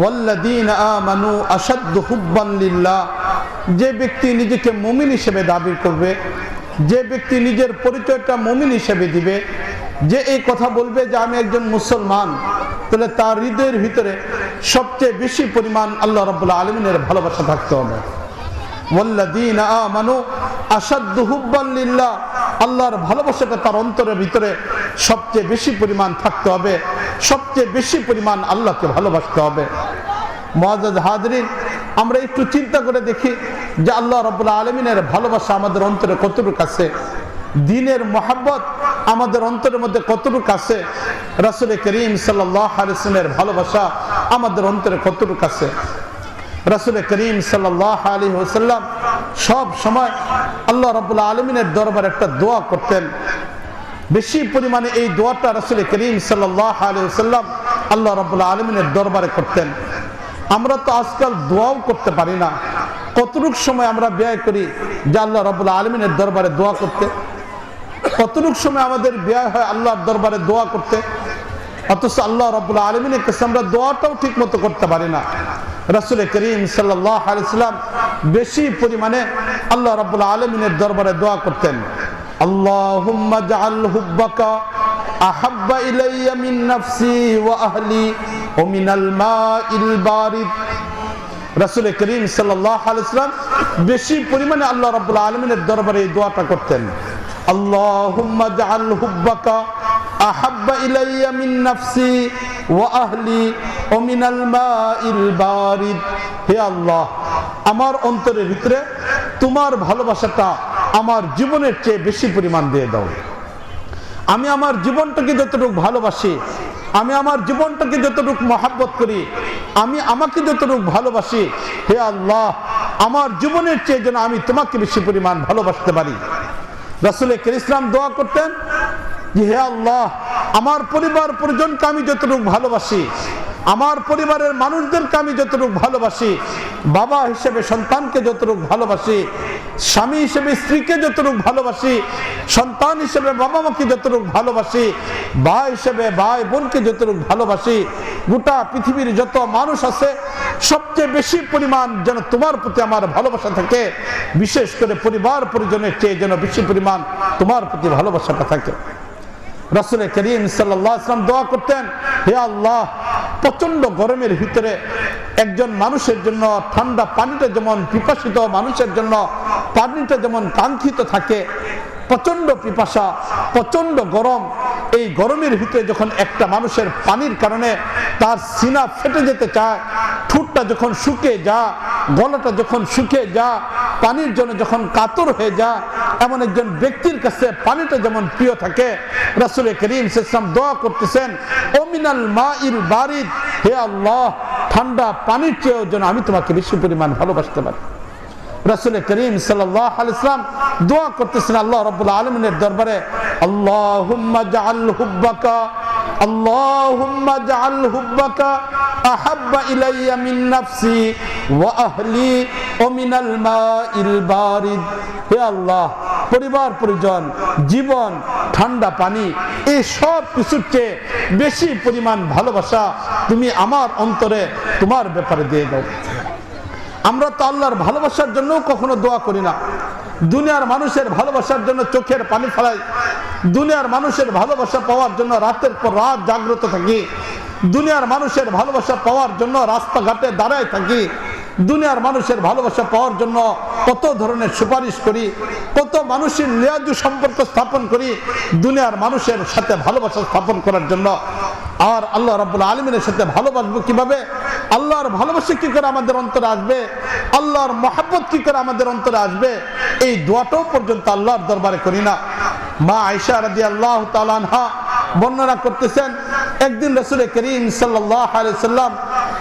ওয়াল্লাযীনা আমানু আশাদ্দু হুব্বান লিল্লাহ, যে ব্যক্তি নিজেকে মুমিন হিসেবে দাবি করবে, যে ব্যক্তি নিজের পরিচয়টা মুমিন হিসেবে দিবে, যে এই কথা বলবে যে আমি একজন মুসলমান, তাহলে তার হৃদয়ের ভিতরে সবচেয়ে বেশি পরিমাণ আল্লাহ রাব্বুল আলামিনের ভালোবাসা থাকতে হবে। ওয়াল্লাযীনা আমানু আশাদ্দু হুব্বান লিল্লাহ, আল্লাহর ভালোবাসাটা তার অন্তরের ভিতরে সবচেয়ে বেশি পরিমাণ থাকতে হবে, সবচেয়ে বেশি পরিমাণ আল্লাহকে ভালোবাসতে হবে। মুআজ্জাজ হাজরিন, আমরা একটু চিন্তা করে দেখি যে আল্লাহ রাব্বুল আলামিনের ভালোবাসা আমাদের অন্তরে কতটুকু আছে, দ্বীনের মুহাব্বত আমাদের অন্তরের মধ্যে কতটুকু আছে, রাসূল করিম সাল্লাল্লাহু আলাইহি ওয়াসাল্লামের ভালোবাসা আমাদের অন্তরে কতটুকু আছে। রাসূল করিম সাল্লাল্লাহু আলাইহি ওয়াসাল্লাম সব সময় আল্লাহ রাব্বুল আলামিনের দরবারে একটা দোয়া করতেন। বেশি পরিমাণে এই দোয়াটা রাসূল করিম সাল্লাল্লাহু আলাইহি ওয়াসাল্লাম আল্লাহ রাব্বুল আলামিনের দরবারে করতেন। আমরা তো আজকাল দোয়াও করতে পারি না। কতটুক সময় আমরা ব্যয় করি যে আল্লাহ রাব্বুল আলামিনের দরবারে দোয়া করতে, কতটুক সময় আমাদের ব্যয় হয় আল্লাহর দরবারে দোয়া করতে, অথচ আল্লাহ রাব্বুল আলামিনের কাছে আমরা দোয়াটাও ঠিক মতো করতে পারি না। রাসূল করিম সাল্লাল্লাহু আলাইহি ওয়াসাল্লাম বেশি পরিমাণে আল্লাহ রাব্বুল আলামিনের দরবারে দোয়া করতেন। আল্লাহুম্মা জাআল হুব্বাকা আহাব্বা ইলাইয়া মিন নাফসি ওয়া আহলি ওয়া মিনাল মাইল বারিদ। রাসূল করিম সাল্লাল্লাহু আলাইহি ওয়াসাল্লাম বেশি পরিমাণে আল্লাহ রাব্বুল আলামিনের দরবারে এই দোয়াটা করতেন। আল্লাহুম্মা জাআল হুব্বাকা আহাব্বা ইলাইয়া মিন নাফসি ওয়া আহলি ওয়া মিনাল মাইল বারিদ। হে আল্লাহ, আমার অন্তরের ভিতরে তোমার ভালোবাসাটা আমার জীবনের চেয়ে বেশি পরিমাণ দিয়ে দাও। আমি আমার জীবনটাকে যতটুকু ভালোবাসি, আমি আমার জীবনটাকে যতটুকু মহাব্বত করি, আমি আমাকে যতটুকু ভালোবাসি, হে আল্লাহ, আমার জীবনের চেয়ে যেন আমি তোমাকে বেশি পরিমাণ ভালোবাসতে পারি। রাসূল ইসলাম দোয়া করতেন যে হে আল্লাহ, আমার পরিবার পরিজনকে আমি যতটুকু ভালোবাসি, আমার পরিবারের মানুষদেরকে আমি যতটুকু ভালোবাসি, বাবা হিসেবে সন্তানকে যতটুকু ভালোবাসি, স্বামী হিসেবে স্ত্রীকে যতটুকু ভালোবাসি, সন্তান হিসেবে বাবা মাকে যতটুকু ভালোবাসি, ভাই হিসেবে ভাই বোনকে যতটুকু ভালোবাসি, গোটা পৃথিবীর যত মানুষ আছে সবচেয়ে বেশি পরিমাণ যেন তোমার প্রতি আমার ভালোবাসা থাকে, বিশেষ করে পরিবার পরিজনের চেয়ে যেন বেশি পরিমাণ তোমার প্রতি ভালোবাসাটা থাকে। রাসূল করিম সাল্লাল্লাহু আলাইহি ওয়াসাল্লাম দোয়া করতেন, হে আল্লাহ, প্রচন্ড গরমের ভিতরে একজন মানুষের জন্য ঠান্ডা পানিটা যেমন পিপাসিত মানুষের জন্য পানিটা যেমন কাঙ্ক্ষিত থাকে, প্রচন্ড পিপাসা, প্রচন্ড গরম, এই গরমের ভিতরে যখন একটা মানুষের পানির কারণে তার সিনা ফেটে যেতে চায়, ঠোঁটটা যখন শুকিয়ে যা, গলাটা যখন শুকিয়ে যা, পানির জন্য যখন কাতর হয়ে যা, এমন একজন ব্যক্তির কাছে পানিটা যেমন প্রিয় থাকে, রাসূল করিম সাল্লাল্লাহু আলাইহি ওয়াসাল্লাম দোয়া করতেছেন, ও মিনাল মাইল বারিদ, হে আল্লাহ, ঠান্ডা পানির চেয়েও যেন আমি তোমাকে বেশি পরিমাণ ভালোবাসতে পারি। রাসূল করিম সাল্লাল্লাহু আলাইহি ওয়াসাল্লাম দোয়া করতেছেন আল্লাহ রাব্বুল আলামিনের দরবারে, আল্লাহুম্মা জাআল হুব্বাকা, আল্লাহুম্মা জাআল হুব্বাকা আহাব্বা ইলাইয়া মিন নাফসি ওয়া আহলি ওয়া মিনাল মাইল বারিদ। হে আল্লাহ, পরিবার পরিজন, জীবন, ঠান্ডা পানি, এই সব কিছুর চেয়ে বেশি পরিমাণ ভালোবাসা তুমি আমার অন্তরে তোমার ব্যাপারে দিয়ে দাও। আমরা তো আল্লাহর ভালোবাসার জন্য কখনো দোয়া করি না, দুনিয়ার মানুষের ভালোবাসার জন্য চোখের পানি ফেলাই, দুনিয়ার মানুষের ভালোবাসা পাওয়ার জন্য রাতের পর রাত জাগ্রত থাকি, দুনিয়ার মানুষের ভালোবাসা পাওয়ার জন্য রাস্তাঘাটে দাঁড়ায় থাকি, দুনিয়ার মানুষের ভালোবাসা পাওয়ার জন্য কত ধরনের সুপারিশ করি, কত মানুষের লিয়াজু সম্পর্ক স্থাপন করি দুনিয়ার মানুষের সাথে ভালোবাসা স্থাপন করার জন্য। আর আল্লাহ রাব্বুল আলামিনের সাথে ভালোবাসবো কিভাবে? আল্লাহর ভালোবাসা কি করে আমাদের অন্তরে আসবে, আল্লাহর মহব্বত কি করে আমাদের অন্তরে আসবে, এই দোয়াটাও পর্যন্ত আল্লাহর দরবারে করি না। মা আয়েশা রাদিয়াল্লাহু তাআলা আনহা বর্ণনা করতেছেন, একদিন রাসূল করিম সাল্লাল্লাহু আলাইহি ওয়াসাল্লাম,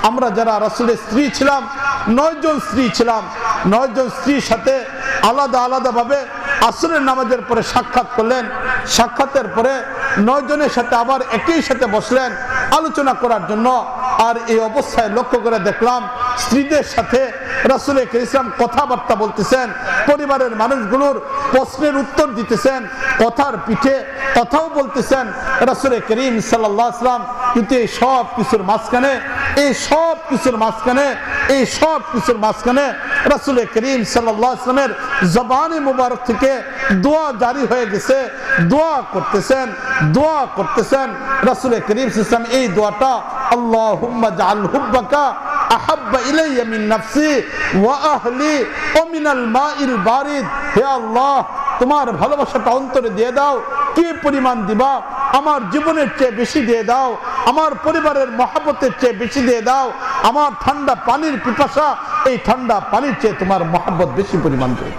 আমরা যারা রাসূলের স্ত্রী ছিলাম, 9 জন স্ত্রী ছিলাম, 9 জন স্ত্রীর সাথে আলাদা আলাদা ভাবে আসরের নামাজের পরে সাক্ষাৎ করলেন। সাক্ষাতের পরে 9 জনের সাথে আবার একই সাথে বসলেন আলোচনা করার জন্য। আর এই অবস্থায় লক্ষ্য করে দেখলাম স্ত্রীদের সাথে রাসূল ইসলাম কথাবার্তা বলতেছেন, পরিবারের মানুষগুলোর প্রশ্নের উত্তর দিতেছেন, কথার পিঠে কথাও বলতেছেন রাসূল করিম সাল্লাল্লাহু আলাইহি ওয়াসাল্লাম। কিন্তু এই সব কিছুর মাঝখানে এই সব কিছুর মাঝখানে রাসূল করিম সাল্লাল্লাহু আলাইহি ওয়াসাল্লামের জবানে মুবারক থেকে দোয়া জারি হয়ে গেছে। দোয়া করতেছেন রাসূল করিম সাল্লাল্লাহু আলাইহি ওয়াসাল্লাম এই দোয়াটা, আল্লাহুম্মা জাআল হুব্বাকা আহাব্বা ইলাইয়া মিন নাফসি ওয়া আহলি ওয়া মিনাল মাইল বারিদ। হে আল্লাহ, তোমার ভালোবাসাটা অন্তরে দিয়ে দাও। কি পরিমাণ দিবা? আমার জীবনের চেয়ে বেশি দিয়ে দাও, আমার পরিবারের মহব্বতের চেয়ে বেশি দিয়ে দাও। আমার ঠান্ডা পানির পিপাসা, এই ঠান্ডা পানির চেয়ে তোমার মহব্বত বেশি পরিমাণ দিয়ে।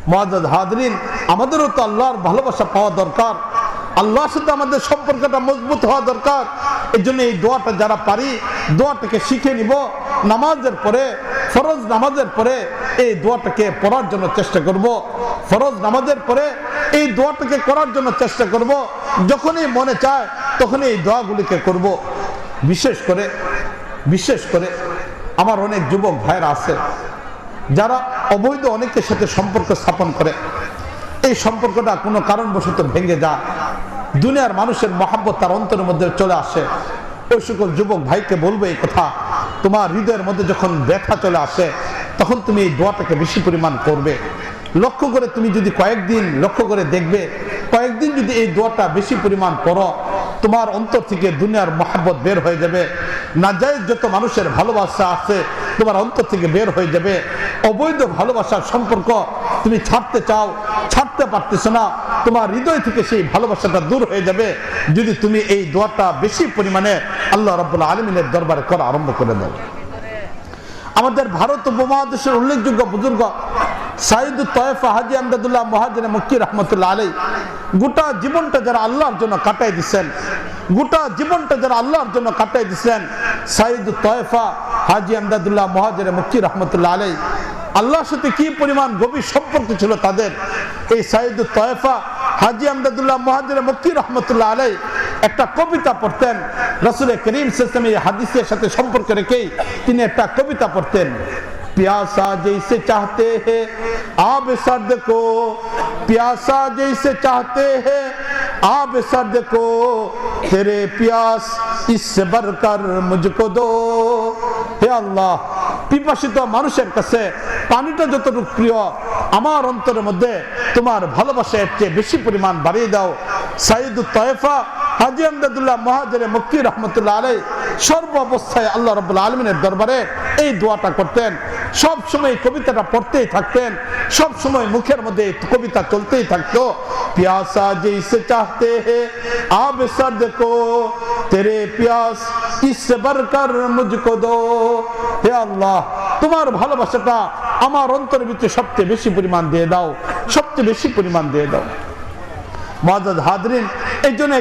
মুআজ্জাজ হাজরিন, আমাদেরও তো আল্লাহর ভালোবাসা পাওয়া দরকার, আল্লাহর সাথে আমাদের সম্পর্কটা মজবুত হওয়া দরকার। এই জন্য এই দোয়াটা যারা পারি, দোয়াটাকে শিখে নিব। নামাজের পরে, ফরজ নামাজের পরে এই দোয়াটাকে পড়ার জন্য চেষ্টা করব। ফরজ নামাজের পরে এই দোয়াটাকে করার জন্য চেষ্টা করব। যখনই মনে চায় তখনই এই দোয়াগুলিকে করব। বিশেষ করে আমার অনেক যুবক ভাইরা আছে যারা অবৈধ অনেকের সাথে সম্পর্ক স্থাপন করে। এই সম্পর্কটা কোনো কারণবশত ভেঙে যায়, দুনিয়ার মানুষের মহব্বত তার অন্তরের মধ্যে চলে আসে। ওই সকল যুবক ভাইকে বলবো এই কথা, তোমার হৃদয়ের মধ্যে যখন ব্যথা চলে আসে তখন তুমি এই দোয়াটাকে বেশি পরিমাণ করবে। লক্ষ্য করে তুমি যদি কয়েকদিন লক্ষ্য করে দেখবে, কয়েকদিন যদি এই দোয়াটা বেশি পরিমাণ করো, তোমার অন্তর থেকে দুনিয়ার মহব্বত বের হয়ে যাবে। নাজায়েজ যত মানুষের ভালোবাসা আছে তোমার অন্তর থেকে বের হয়ে যাবে। অবৈধ ভালোবাসার সম্পর্ক তুমি ছাড়তে চাও, ছাড়তে পারতেছো না, তোমার হৃদয় থেকে সেই ভালোবাসাটা দূর হয়ে যাবে যদি তুমি এই দোয়াটা বেশি পরিমাণে আল্লাহ রাব্বুল আলামিনের দরবারে করা আরম্ভ করে দাও। আমাদের ভারত উপমহাদেশের উল্লেখযোগ্য বুজুর্গ সাইয়্যিদুত তায়েফা হাজী আমদাদুল্লাহ মুহাজির মক্কি রাহমাতুল্লাহ আলাইহি গোটা জীবনটা যারা আল্লাহর জন্য কাটাই দিচ্ছেন, সাইয়্যিদুত তায়েফা হাজী আমদাদুল্লাহ মুহাজির মক্কি রাহমাতুল্লাহ আলাইহি আল্লাহর সাথে কি পরিমাণ গভীর সম্পর্ক ছিল তাদের। এই সাইয়্যিদুত তায়েফা হাজী আমদাদুল্লাহ মুহাজির মক্কি রাহমাতুল্লাহ আলাইহি একটা কবিতা পড়তেন। রাসূল করিম সাল্লাল্লাহু আলাইহি ওয়াসাল্লাম এই হাদিসের সাথে সম্পর্ক রেখেই তিনি একটা কবিতা পড়তেন। प्यासा जैसे चाहते हैं आब सर्द को, प्यासा जैसे चाहते हैं आब सर्द को, तेरे प्यास इससे बढ़कर मुझको दो। হে আল্লাহ, পিপাসিত মানুষের কাছে পানিটা যতটুকু প্রিয়, আমার অন্তরের মধ্যে তোমার ভালোবাসা এর চেয়ে বেশি পরিমাণ বাড়িয়ে দাও। সাইয়্যিদুত তায়েফা হাজী আমদাদুল্লাহ মুহাজির মক্কি রাহমাতুল্লাহ আলাইহি সর্ব অবস্থায় আল্লাহ রাব্বুল আলামিনের দরবারে এই দোয়াটা করতেন। সব সময় কবিতাটা পড়তেই থাকতেন, সব সময় মুখের মধ্যে কবিতা চলতেই থাকতো। प्यासा जैसे चाहते हैं आब सर्द को, तेरे प्यास इससे बढ़कर मुझको दो। হে আল্লাহ, তোমার ভালোবাসাটা আমার অন্তরের ভিতরে সবচেয়ে বেশি পরিমাণ দিয়ে দাও, সবচেয়ে বেশি পরিমাণ দিয়ে দাও। মুআজ্জাজ হাজরিন, এই জন্য